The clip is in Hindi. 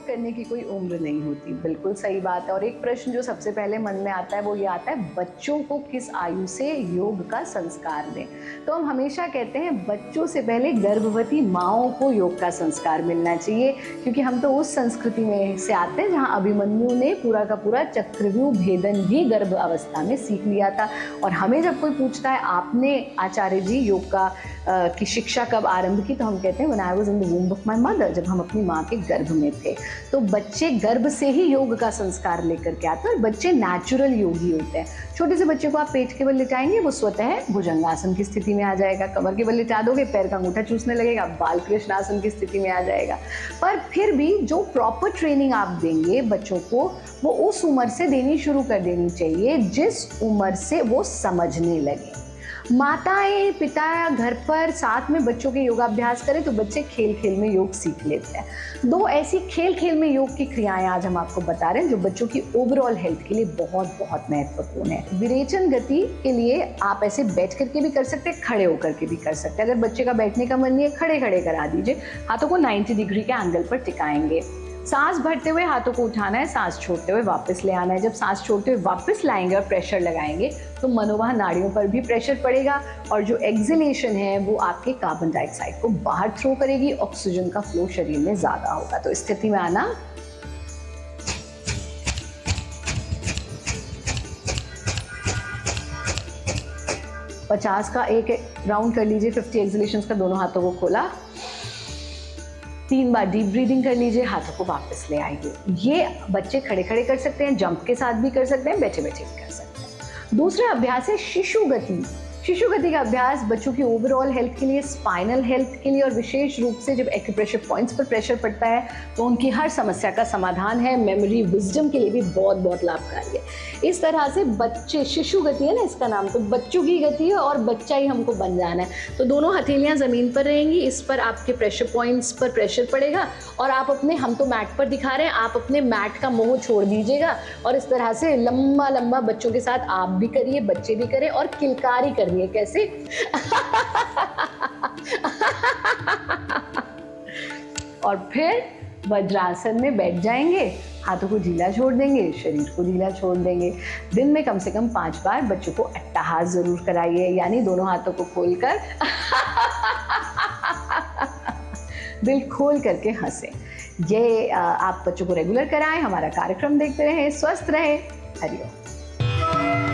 योग करने की कोई उम्र नहीं होती, बिल्कुल सही बात है। और एक प्रश्न जो सबसे पहले मन में आता है वो ये आता है, बच्चों को किस आयु से योग का संस्कार दें। तो हम हमेशा कहते हैं बच्चों से पहले गर्भवती माँओं को योग का संस्कार मिलना चाहिए, क्योंकि हम तो उस संस्कृति में से आते हैं जहाँ अभिमन्यु ने पूरा का पूरा चक्रव्यूह भेदन भी गर्भ अवस्था में सीख लिया था। और हमें जब कोई पूछता है आपने आचार्य जी योग की शिक्षा कब आरंभ की, तो हम कहते हैं when I was in the womb of my mother, जब हम अपनी माँ के गर्भ में थे। तो बच्चे गर्भ से ही योग का संस्कार लेकर के आते हैं और बच्चे नेचुरल योगी होते हैं। छोटे से बच्चे को आप पेट के बल लिटाएंगे, वो स्वतः भुजंगासन की स्थिति में आ जाएगा। कमर के बल लिटा दोगे, पैर का अंगूठा चूसने लगेगा, बालकृष्ण आसन की स्थिति में आ जाएगा। पर फिर भी जो प्रॉपर ट्रेनिंग आप देंगे बच्चों को, वो उस उम्र से देनी शुरू कर देनी चाहिए जिस उम्र से वो समझने लगे। माताएं पिता घर पर साथ में बच्चों के योगाभ्यास करें तो बच्चे खेल खेल में योग सीख लेते हैं। 2 ऐसी खेल खेल में योग की क्रियाएं आज हम आपको बता रहे हैं जो बच्चों की ओवरऑल हेल्थ के लिए बहुत बहुत महत्वपूर्ण है। विरेचन गति के लिए आप ऐसे बैठ करके भी कर सकते हैं, खड़े होकर के भी कर सकते हैं। अगर बच्चे का बैठने का मन नहीं है, खड़े खड़े करा दीजिए, हाथों को 90 डिग्री के एंगल पर टिकाएंगे। सांस भरते हुए हाथों को उठाना है, सांस छोड़ते हुए वापस ले आना है। जब सांस छोड़ते हुए वापस लाएंगे और प्रेशर लगाएंगे तो मनोवाह नाड़ियों पर भी प्रेशर पड़ेगा और जो एक्सहेलेशन है वो आपके कार्बन डाइऑक्साइड को बाहर थ्रो करेगी, ऑक्सीजन का फ्लो शरीर में ज्यादा होगा। तो इस स्थिति में आना, पचास का एक राउंड कर लीजिए, 50 एक्सहेलेशंस का, दोनों हाथों को खोला, 3 बार डीप ब्रीदिंग कर लीजिए, हाथों को वापस ले आइए। ये बच्चे खड़े खड़े कर सकते हैं, जंप के साथ भी कर सकते हैं, बैठे बैठे भी कर सकते हैं। दूसरा अभ्यास है शिशु गति। शिशु गति का अभ्यास बच्चों की ओवरऑल हेल्थ के लिए, स्पाइनल हेल्थ के लिए और विशेष रूप से जब एक्यूप्रेशर पॉइंट्स पर प्रेशर पड़ता है तो उनकी हर समस्या का समाधान है। मेमोरी विजडम के लिए भी बहुत बहुत लाभकारी है। इस तरह से बच्चे, शिशु गति है ना इसका नाम, तो बच्चों की गति है और बच्चा ही हमको बन जाना है। तो दोनों हथेलियां जमीन पर रहेंगी, इस पर आपके प्रेशर पॉइंट्स पर प्रेशर पड़ेगा और आप अपने, हम तो मैट पर दिखा रहे हैं, आप अपने मैट का मोह छोड़ दीजिएगा और इस तरह से लंबा लंबा बच्चों के साथ आप भी करिए, बच्चे भी करें और किलकारी करनी है। कैसे? और फिर वज्रासन में बैठ जाएंगे, हाथों को ढीला छोड़ देंगे, शरीर को ढीला छोड़ देंगे। दिन में कम से कम 5 बार बच्चों को अट्टहास जरूर कराइए, यानी दोनों हाथों को खोलकर दिल खोल करके हंसें। ये आप बच्चों को रेगुलर कराएं। हमारा कार्यक्रम देखते रहें, स्वस्थ रहें। हरिओम।